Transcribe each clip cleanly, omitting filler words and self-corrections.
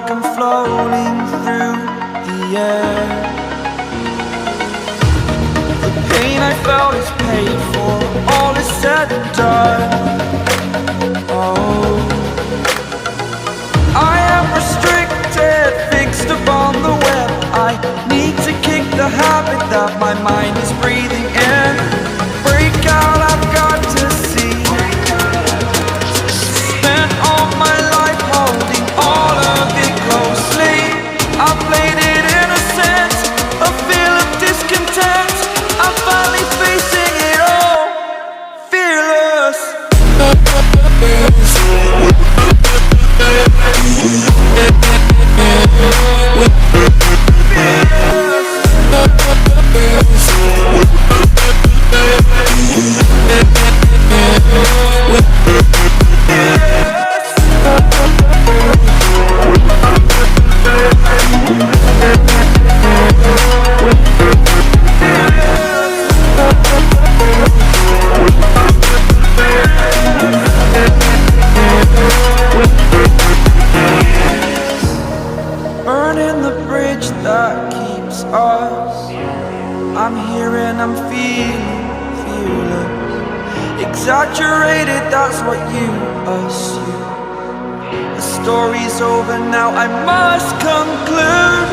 like I'm floating through the air. The pain I felt is paid for, all is said and done. Oh, I am restricted, fixed upon the web. I need to kick the habit that my mind is breathing in. Break out, I've got to see. Spent all my life holding all of it closely. I played it innocent, a feel of discontent. I'm finally facing it all, fearless. Burning the bridge that keeps us. I'm here and I'm feeling fearless. Exaggerated, that's what you assume. The story's over now, I must conclude.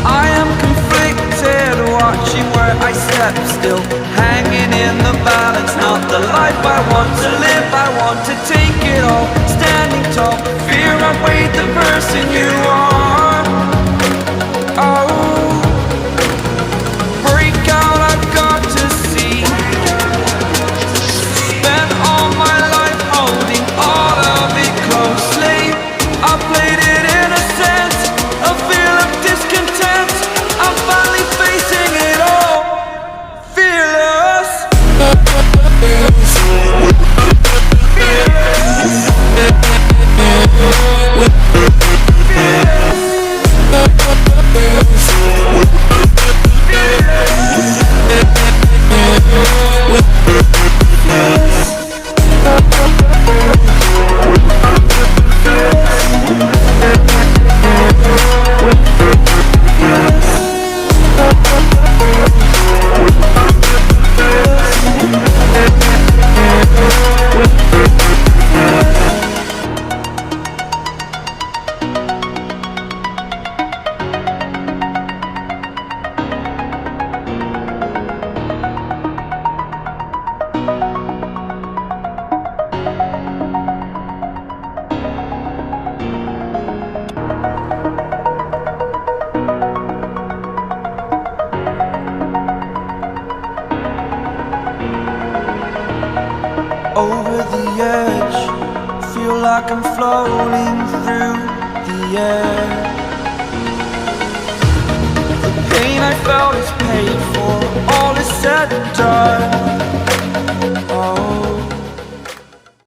I am conflicted, watching where I step still, hanging in the balance. Not the life I want to live, I want to take it all. Standing tall, fear outweighed the person you are. Oh, break out, I've got to see. Spent all my life holding all of it closely. I played it innocent, a feel of discontent. I'm finally facing it all, fearless. Over the edge, feel like I'm floating through the air. The pain I felt is paid for, all is said and done. Oh,